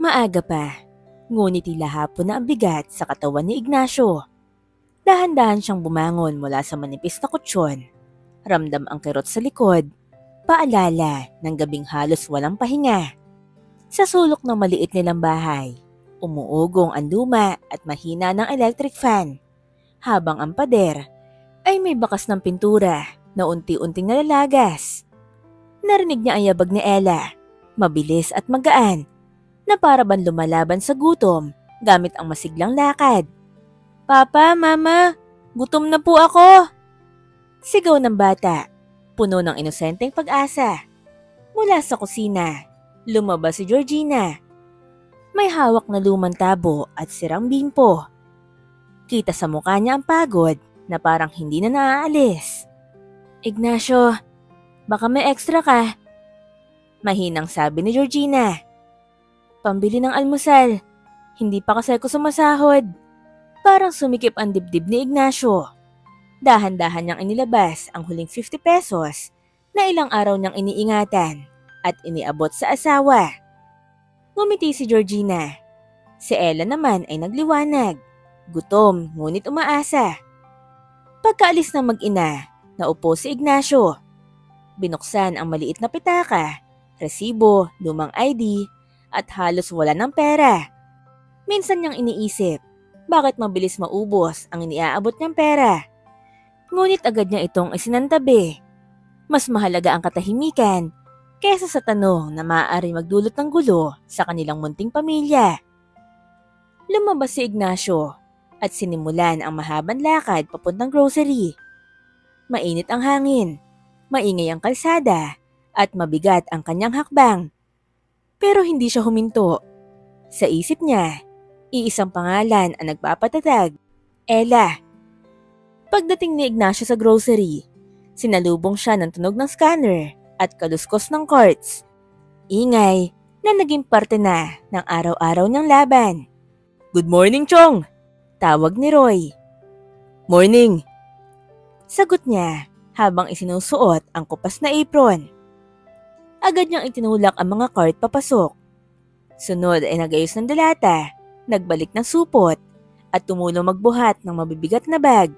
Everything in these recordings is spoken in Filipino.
Maaga pa, ngunit tila hapon na ang bigat sa katawan ni Ignacio. Dahan-dahan siyang bumangon mula sa manipis na kutsyon. Ramdam ang kirot sa likod, paalala ng gabing halos walang pahinga. Sa sulok ng maliit nilang bahay, umuugong ang luma at mahina ng electric fan, habang ang pader ay may bakas ng pintura na unti-unting nalalagas. Narinig niya ang yabag ni Ella, mabilis at magaan, na para bang lumalaban sa gutom gamit ang masiglang lakad. "Papa, Mama, gutom na po ako!" Sigaw ng bata, puno ng inosenteng pag-asa. Mula sa kusina, lumabas si Georgina. May hawak na lumang tabo at sirang bimpo. Kita sa mukha niya ang pagod na parang hindi na naaalis. "Ignacio, baka may extra ka?" Mahinang sabi ni Georgina. "Pambili ng almusal. Hindi pa kasi ako sumasahod." Parang sumikip ang dibdib ni Ignacio. Dahan-dahan niyang inilabas ang huling 50 pesos na ilang araw niyang iniingatan at iniabot sa asawa. Ngumiti si Georgina. Si Ella naman ay nagliwanag. Gutom ngunit umaasa. Pagkaalis ng mag-ina, naupo si Ignacio. Binuksan ang maliit na pitaka, resibo, lumang ID, at halos wala ng pera. Minsan niyang iniisip, bakit mabilis maubos ang iniaabot niyang pera? Ngunit agad niya itong isinantabi. Mas mahalaga ang katahimikan kaysa sa tanong na maaari magdulot ng gulo sa kanilang munting pamilya. Lumabas si Ignacio at sinimulan ang mahabang lakad papuntang grocery. Mainit ang hangin, maingay ang kalsada, at mabigat ang kanyang hakbang. Pero hindi siya huminto. Sa isip niya, iisang pangalan ang nagpapatatag, Ella. Pagdating ni Ignacio sa grocery, sinalubong siya ng tunog ng scanner at kaluskos ng carts. Ingay na naging parte na ng araw-araw niyang laban. "Good morning, Chong!" Tawag ni Roy. "Morning!" Sagot niya habang isinusuot ang kupas na apron. Agad niyang itinulak ang mga cart papasok. Sunod ay nagayos ng dalata, nagbalik ng supot, at tumulong magbuhat ng mabibigat na bag.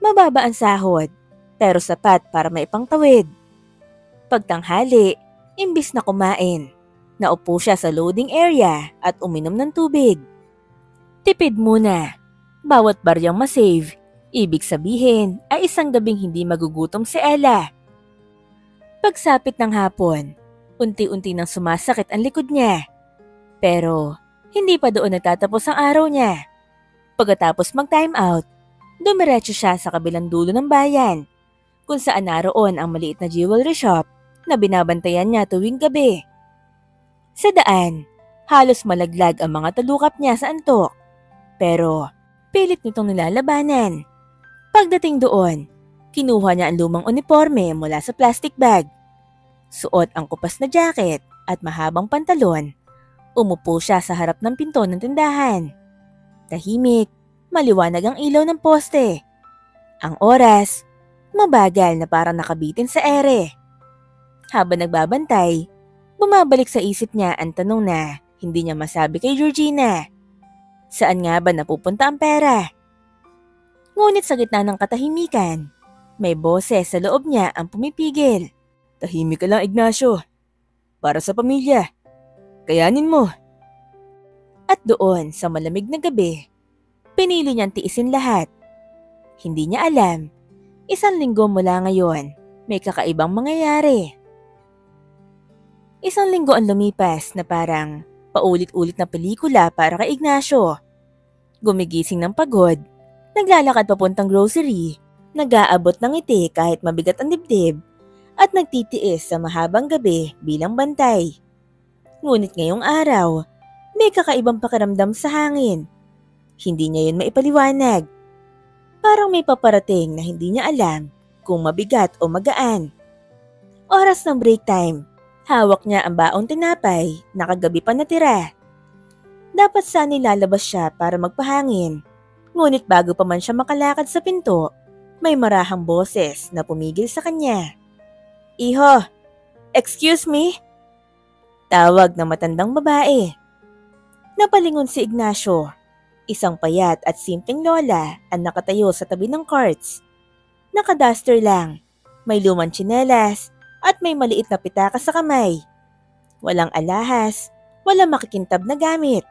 Mababa ang sahod, pero sapat para maipangtawid. Pagtanghali, imbis na kumain, naupo siya sa loading area at uminom ng tubig. Tipid muna. Bawat baryang masave, ibig sabihin ay isang gabing hindi magugutom si Ella. Pagsapit ng hapon, unti-unti nang sumasakit ang likod niya. Pero hindi pa doon nagtatapos ang araw niya. Pagkatapos mag-time out, dumiretso siya sa kabilang dulo ng bayan, kung saan naroon ang maliit na jewelry shop na binabantayan niya tuwing gabi. Sa daan, halos malaglag ang mga talukap niya sa antok, pero pilit nitong nilalabanan. Pagdating doon, kinuha niya ang lumang uniforme mula sa plastic bag. Suot ang kupas na jacket at mahabang pantalon. Umupo siya sa harap ng pinto ng tindahan. Tahimik, maliwanag ang ilaw ng poste. Ang oras, mabagal na parang nakabitin sa ere. Habang nagbabantay, bumabalik sa isip niya ang tanong na hindi niya masabi kay Georgina. Saan nga ba napupunta ang pera? Ngunit sa gitna ng katahimikan, may boses sa loob niya ang pumipigil. "Tahimik ka lang, Ignacio. Para sa pamilya. Kayanin mo." At doon sa malamig na gabi, pinili niyang tiisin lahat. Hindi niya alam, 1 linggo mula ngayon, may kakaibang mangyayari. 1 linggo ang lumipas na parang paulit-ulit na pelikula para kay Ignacio. Gumigising ng pagod, naglalakad papuntang grocery, nag-aabot ng ngiti kahit mabigat ang dibdib, at nagtitiis sa mahabang gabi bilang bantay. Ngunit ngayong araw, may kakaibang pakiramdam sa hangin. Hindi niya yun maipaliwanag. Parang may paparating na hindi niya alam kung mabigat o magaan. Oras ng break time, hawak niya ang baong tinapay na kagabi pa natira. Dapat sana lalabas siya para magpahangin. Ngunit bago pa man siya makalakad sa pinto, may marahang boses na pumigil sa kanya. "Iho, excuse me?" Tawag ng matandang babae. Napalingon si Ignacio. Isang payat at simpleng lola ang nakatayo sa tabi ng carts. Nakaduster lang, may lumang tsinelas at may maliit na pitaka sa kamay. Walang alahas, walang makikintab na gamit.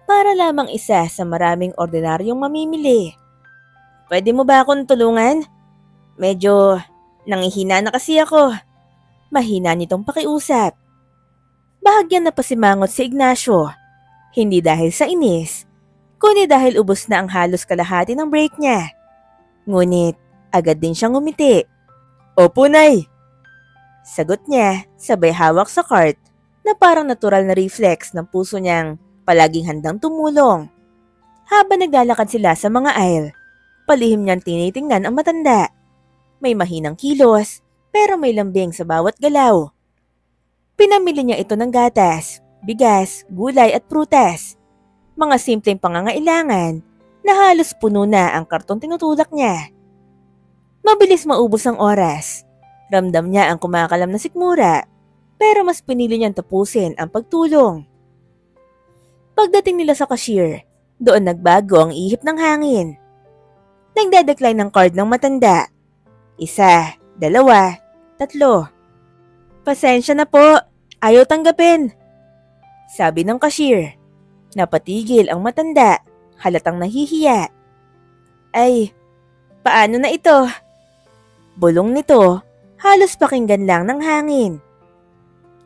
Para lamang isa sa maraming ordinaryong mamimili. Pwede mo ba akong tulungan? Medyo nangihina na kasi ako. Mahina nitong pakiusap. Bahagyan na pasimangot si Ignacio. Hindi dahil sa inis, kundi dahil ubos na ang halos kalahati ng break niya. Ngunit agad din siyang ngumiti. Opo, Nay. Sagot niya, sabay hawak sa cart na parang natural na reflex ng puso niyang palaging handang tumulong. Habang naglalakad sila sa mga aisle, palihim niyang tinitingnan ang matanda. May mahinang kilos, pero may lambing sa bawat galaw. Pinamili niya ito ng gatas, bigas, gulay at prutas. Mga simpleng pangangailangan na halos puno na ang kartong tinutulak niya. Mabilis maubos ang oras. Ramdam niya ang kumakalam na sikmura, pero mas pinili niyang tapusin ang pagtulong. Pagdating nila sa cashier, doon nagbago ang ihip ng hangin. Nagdadecline ng card ng matanda. 1, 2, 3. Pasensya na po, ayaw tanggapin. Sabi ng cashier. Napatigil ang matanda, halatang nahihiya. Ay, paano na ito? Bulong nito, halos pakinggan lang ng hangin.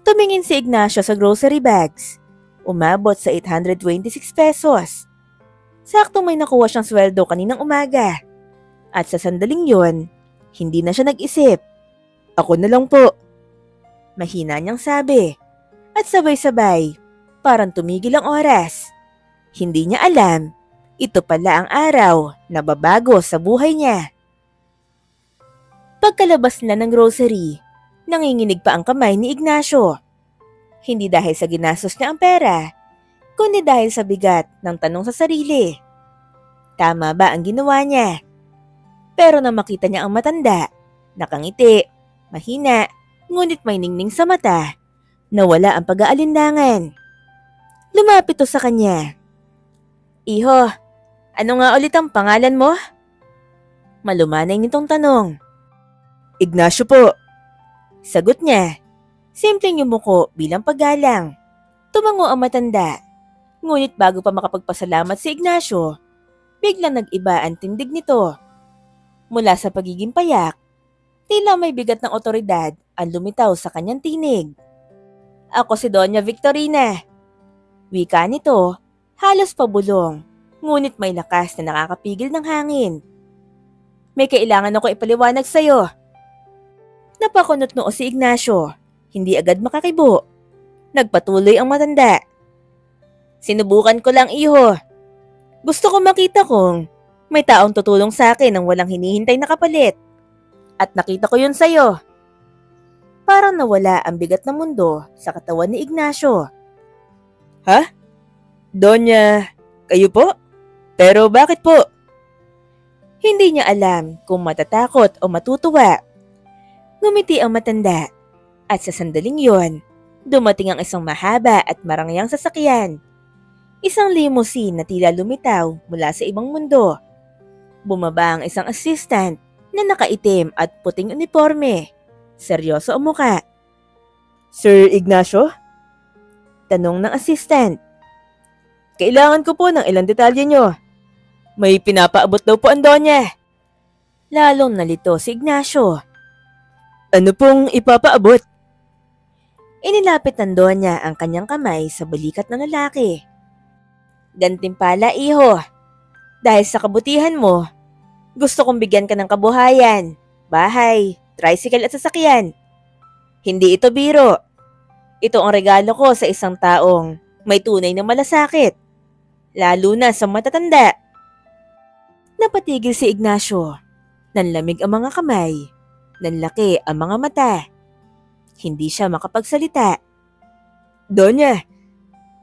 Tumingin si Ignacio sa grocery bags. Umabot sa 826 pesos. Saktong may nakuha siyang sweldo kaninang umaga. At sa sandaling yon, hindi na siya nag-isip. Ako na lang po. Mahina niyang sabi. At sabay-sabay, parang tumigil ang oras. Hindi niya alam, ito pala ang araw na babago sa buhay niya. Pagkalabas nila ng grocery, nanginginig pa ang kamay ni Ignacio. Hindi dahil sa ginastos niya ang pera, kundi dahil sa bigat ng tanong sa sarili. Tama ba ang ginawa niya? Pero nang makita niya ang matanda, nakangiti, mahina, ngunit may ningning sa mata, nawala ang pag-aalinlangan. Lumapit to sa kanya. Iho, ano nga ulit ang pangalan mo? Malumanay nitong tanong. Ignacio po. Sagot niya. Simpleng yumuko bilang paggalang. Tumango ang matanda. Ngunit bago pa makapagpasalamat si Ignacio, biglang nag-iba ang tindig nito. Mula sa pagiging payak, tila may bigat ng otoridad ang lumitaw sa kanyang tinig. Ako si Doña Victorina. Wika nito, halos pabulong, ngunit may lakas na nakakapigil ng hangin. May kailangan ako ipaliwanag sa'yo. Napakunot noo si Ignacio, hindi agad makakibo. Nagpatuloy ang matanda. Sinubukan ko lang, iho. Gusto ko makita kung may taong tutulong sa akin nang walang hinihintay na kapalit. At nakita ko yun sa'yo. Parang nawala ang bigat ng mundo sa katawan ni Ignacio. Ha? Donya, kayo po? Pero bakit po? Hindi niya alam kung matatakot o matutuwa. Ngumiti ang matanda at sa sandaling yon, dumating ang isang mahaba at marangyang sasakyan. Isang limousine na tila lumitaw mula sa ibang mundo. Bumaba ang isang assistant na nakaitim at puting uniforme. Seryoso ang muka. Sir Ignacio? Tanong ng assistant. Kailangan ko po ng ilang detalye nyo. May pinapaabot daw po ang donya. Lalong nalito si Ignacio. Ano pong ipapaabot? Inilapit ng donya ang kanyang kamay sa balikat ng lalaki. Gantimpala, iho. Dahil sa kabutihan mo, gusto kong bigyan ka ng kabuhayan, bahay, tricycle at sasakyan. Hindi ito biro. Ito ang regalo ko sa isang taong may tunay na malasakit, lalo na sa matatanda. Napatigil si Ignacio. Nanlamig ang mga kamay. Nanlaki ang mga mata. Hindi siya makapagsalita. Donya,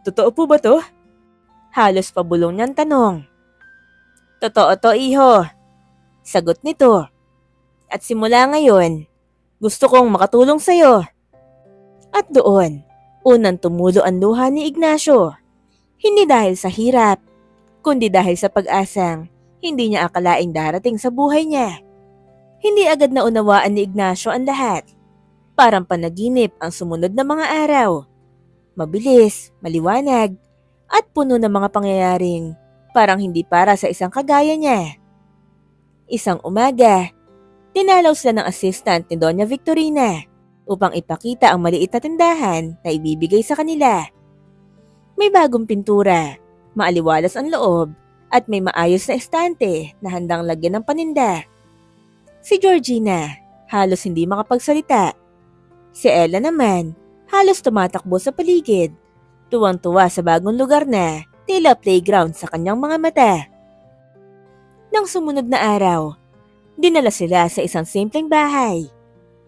totoo po ba to? Halos pabulong niyang tanong. Totoo to, iho. Sagot nito. At simula ngayon, gusto kong makatulong sa'yo. At doon, unang tumulo ang luha ni Ignacio. Hindi dahil sa hirap, kundi dahil sa pag-asang hindi niya akalaing darating sa buhay niya. Hindi agad na unawaan ni Ignacio ang lahat. Parang panaginip ang sumunod na mga araw. Mabilis, maliwanag, at puno ng mga pangyayaring parang hindi para sa isang kagaya niya. Isang umaga, dinalaw sila ng assistant ni Doña Victorina upang ipakita ang maliit na tindahan na ibibigay sa kanila. May bagong pintura, maaliwalas ang loob, at may maayos na estante na handang lagyan ng paninda. Si Georgina, halos hindi makapagsalita. Si Ella naman, halos tumatakbo sa paligid, tuwang-tuwa sa bagong lugar na tila playground sa kanyang mga mata. Nang sumunod na araw, dinala sila sa isang simpleng bahay.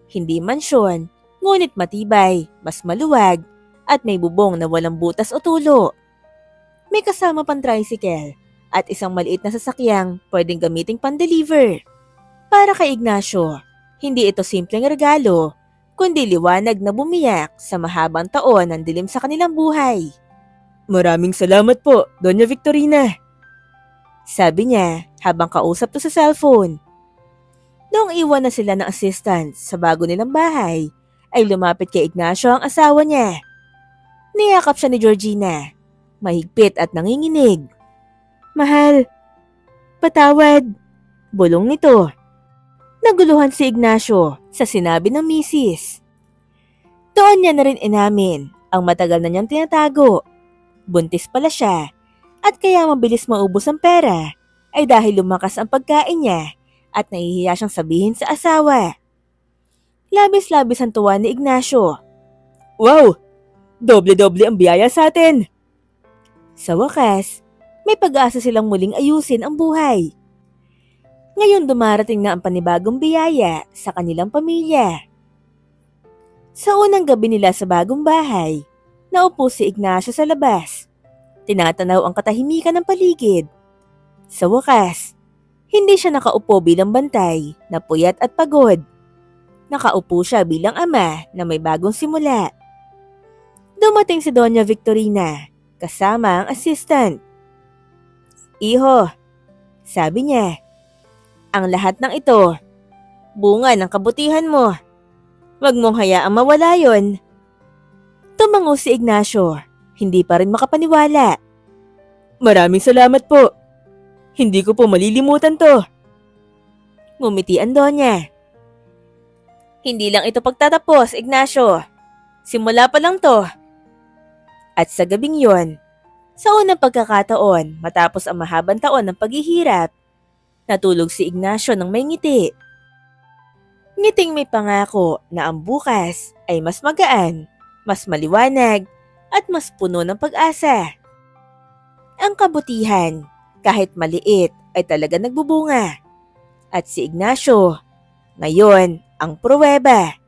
Hindi mansyon, ngunit matibay, mas maluwag, at may bubong na walang butas o tulo. May kasama pang tricycle at isang maliit na sasakyang pwedeng gamiting pan-deliver. Para kay Ignacio, hindi ito simpleng regalo, kundi liwanag na bumiyak sa mahabang taon ng dilim sa kanilang buhay. Maraming salamat po, Doña Victorina. Sabi niya habang kausap to sa cellphone. Noong iwan na sila ng assistant sa bago nilang bahay, ay lumapit kay Ignacio ang asawa niya. Niyakap siya ni Georgina, mahigpit at nanginginig. Mahal, patawad, bulong nito. Naguluhan si Ignacio sa sinabi ng misis. Doon niya na rin inamin ang matagal na niyang tinatago. Buntis pala siya at kaya mabilis maubos ang pera ay dahil lumakas ang pagkain niya at nahihiya siyang sabihin sa asawa. Labis-labis ang tuwa ni Ignacio. Wow! Doble-doble ang biyaya sa atin! Sa wakas, may pag-asa silang muling ayusin ang buhay. Ngayon dumarating na ang panibagong biyaya sa kanilang pamilya. Sa unang gabi nila sa bagong bahay, naupo si Ignacio sa labas. Tinatanaw ang katahimikan ng paligid. Sa wakas, hindi siya nakaupo bilang bantay na puyat at pagod. Nakaupo siya bilang ama na may bagong simula. Dumating si Doña Victorina kasama ang assistant. Iho, sabi niya, ang lahat ng ito, bunga ng kabutihan mo. Huwag mong hayaang mawala yon. Tumango si Ignacio, hindi pa rin makapaniwala. Maraming salamat po. Hindi ko po malilimutan to. Ngumiti ang Donya. Hindi lang ito pagtatapos, Ignacio. Simula pa lang to. At sa gabing yon, sa unang pagkakataon matapos ang mahabang taon ng paghihirap, natulog si Ignacio ng may ngiti. Ngiting may pangako na ang bukas ay mas magaan, mas maliwanag, at mas puno ng pag-asa. Ang kabutihan, kahit maliit, ay talaga nagbubunga. At si Ignacio, ngayon, ang pruweba.